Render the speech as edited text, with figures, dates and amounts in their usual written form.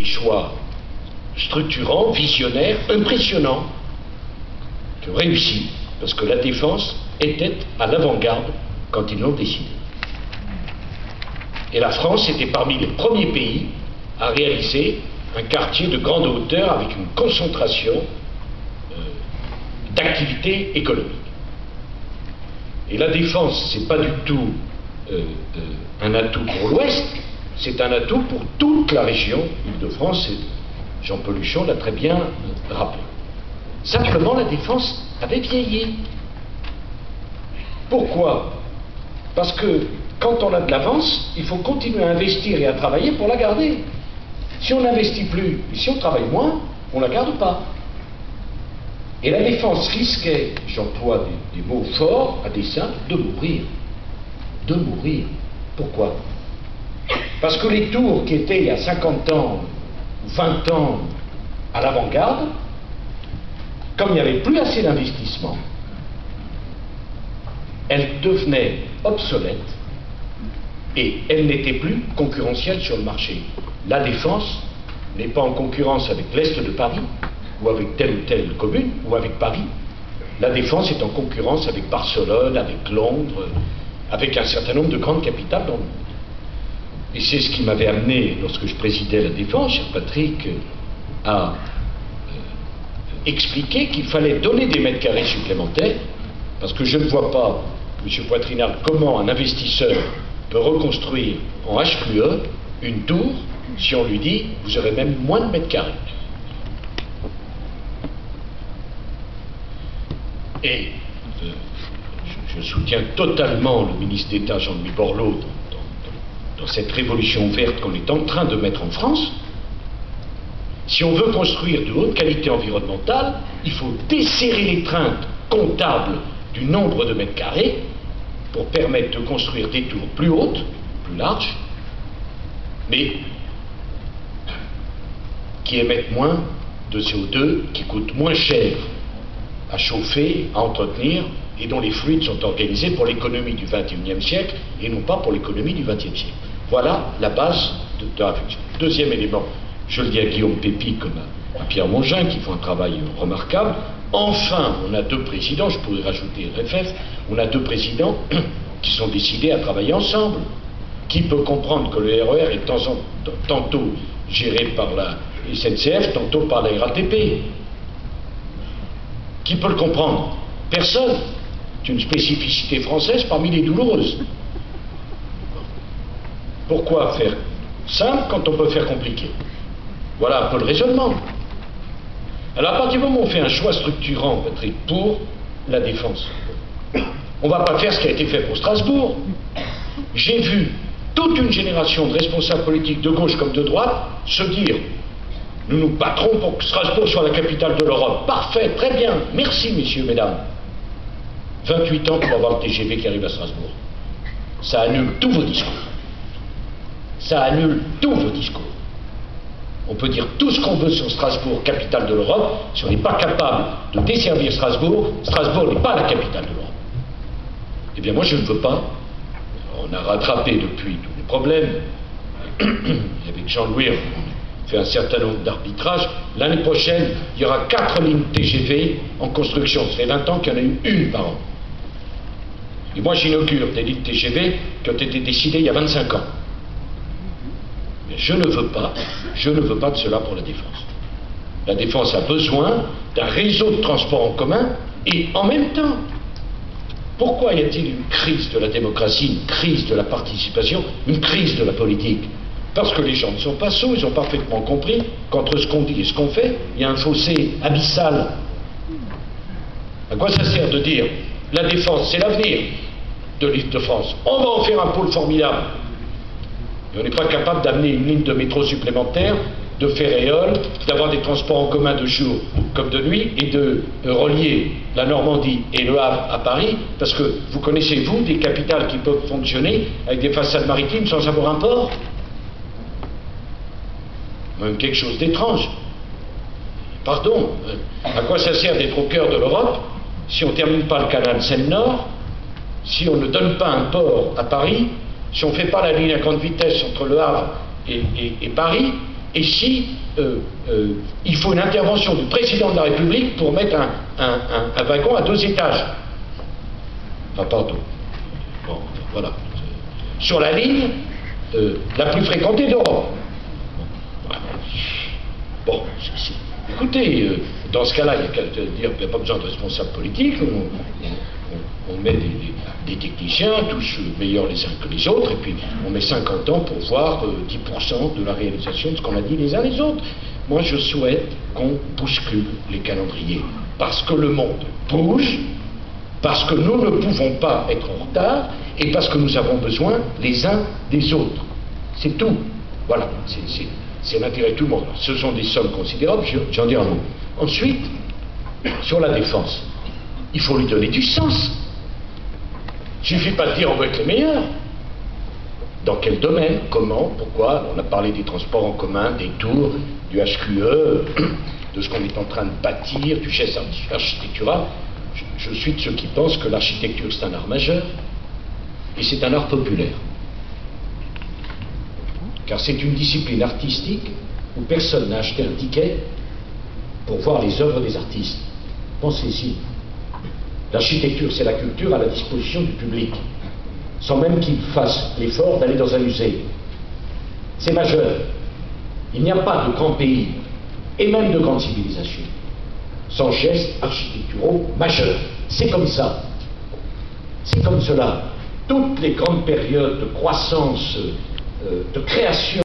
des choix structurants, visionnaires, impressionnants, qui ont réussi, parce que la défense était à l'avant-garde quand ils l'ont décidé. Et la France était parmi les premiers pays à réaliser un quartier de grande hauteur avec une concentration d'activité économique. Et la défense, c'est pas du tout un atout pour l'Ouest, c'est un atout pour toute la région Île-de-France, et Jean Peluchon l'a très bien rappelé. Simplement, la défense avait vieilli. Pourquoi? Parce que quand on a de l'avance, il faut continuer à investir et à travailler pour la garder. Si on n'investit plus, et si on travaille moins, on ne la garde pas. Et la défense risquait, j'emploie des mots forts à dessein, de mourir. De mourir. Pourquoi? Parce que les tours qui étaient il y a 50 ans, 20 ans à l'avant-garde, comme il n'y avait plus assez d'investissement, elles devenaient obsolètes et elles n'étaient plus concurrentielles sur le marché. La défense n'est pas en concurrence avec l'Est de Paris, ou avec telle ou telle commune, ou avec Paris. La défense est en concurrence avec Barcelone, avec Londres, avec un certain nombre de grandes capitales dans le monde. Et c'est ce qui m'avait amené, lorsque je présidais la défense, cher Patrick, à expliquer qu'il fallait donner des mètres carrés supplémentaires, parce que je ne vois pas, M. Poitrinal, comment un investisseur peut reconstruire en HQE une tour si on lui dit vous aurez même moins de mètres carrés. Et je soutiens totalement le ministre d'État Jean-Louis Borloo dans cette révolution verte qu'on est en train de mettre en France. Si on veut construire de haute qualité environnementale, il faut desserrer l'étreinte comptable du nombre de mètres carrés pour permettre de construire des tours plus hautes, plus larges, mais qui émettent moins de CO2, qui coûtent moins cher à chauffer, à entretenir, et dont les fluides sont organisés pour l'économie du XXIe siècle et non pas pour l'économie du XXe siècle. Voilà la base de la réflexion. Deuxième élément, je le dis à Guillaume Pépi comme à Pierre Mongin, qui font un travail remarquable. Enfin, on a deux présidents, je pourrais rajouter RFF, on a deux présidents qui sont décidés à travailler ensemble. Qui peut comprendre que le RER est tantôt géré par la SNCF, tantôt par la RATP? Qui peut le comprendre? Personne. C'est une spécificité française parmi les douloureuses. Pourquoi faire simple quand on peut faire compliqué? Voilà un peu le raisonnement. Alors à partir du moment où on fait un choix structurant, Patrick, pour la défense, on ne va pas faire ce qui a été fait pour Strasbourg. J'ai vu toute une génération de responsables politiques de gauche comme de droite se dire nous nous battrons pour que Strasbourg soit la capitale de l'Europe. Parfait, très bien, merci messieurs, mesdames. 28 ans pour avoir le TGV qui arrive à Strasbourg. Ça annule tous vos discours. Ça annule tous vos discours. On peut dire tout ce qu'on veut sur Strasbourg, capitale de l'Europe. Si on n'est pas capable de desservir Strasbourg, Strasbourg n'est pas la capitale de l'Europe. Eh bien moi je ne veux pas. On a rattrapé depuis tous les problèmes. Avec Jean-Louis, on fait un certain nombre d'arbitrages. L'année prochaine, il y aura 4 lignes TGV en construction. Ça fait 20 ans qu'il y en a eu une par an. Et moi j'inaugure des lignes TGV qui ont été décidées il y a 25 ans. Mais je ne veux pas de cela pour la défense. La défense a besoin d'un réseau de transport en commun et en même temps, pourquoi y a-t-il une crise de la démocratie, une crise de la participation, une crise de la politique? Parce que les gens ne sont pas sots, ils ont parfaitement compris qu'entre ce qu'on dit et ce qu'on fait, il y a un fossé abyssal. À quoi ça sert de dire la défense, c'est l'avenir de l'Île-de-France, on va en faire un pôle formidable, et on n'est pas capable d'amener une ligne de métro supplémentaire, de ferréole, d'avoir des transports en commun de jour comme de nuit, et de relier la Normandie et le Havre à Paris, parce que vous connaissez, vous, des capitales qui peuvent fonctionner avec des façades maritimes sans avoir un port? Même quelque chose d'étrange. Pardon, à quoi ça sert d'être au cœur de l'Europe si on ne termine pas le canal Seine-Nord, si on ne donne pas un port à Paris, si on ne fait pas la ligne à grande vitesse entre le Havre et Paris, et si il faut une intervention du président de la République pour mettre un wagon à 2 étages. Enfin, pardon. Bon, voilà. Sur la ligne la plus fréquentée d'Europe. Bon, écoutez, dans ce cas-là, il n'y a pas besoin de responsables politiques, on met des techniciens, tous meilleurs les uns que les autres, et puis on met 50 ans pour voir 10% de la réalisation de ce qu'on a dit les uns les autres. Moi, je souhaite qu'on bouscule les calendriers, parce que le monde bouge, parce que nous ne pouvons pas être en retard, et parce que nous avons besoin les uns des autres. C'est tout. Voilà, c'est l'intérêt de tout le monde. Ce sont des sommes considérables, j'en dis un mot. Ensuite, sur la défense, il faut lui donner du sens. Il ne suffit pas de dire on veut être les meilleurs. Dans quel domaine, comment, pourquoi? On a parlé des transports en commun, des tours, du HQE, de ce qu'on est en train de bâtir, du geste architectural. Je suis de ceux qui pensent que l'architecture c'est un art majeur et c'est un art populaire. Car c'est une discipline artistique où personne n'a acheté un ticket pour voir les œuvres des artistes. Pensez-y. L'architecture, c'est la culture à la disposition du public, sans même qu'il fasse l'effort d'aller dans un musée. C'est majeur. Il n'y a pas de grand pays, et même de grande civilisation, sans gestes architecturaux majeurs. C'est comme ça. C'est comme cela. Toutes les grandes périodes de croissance, de création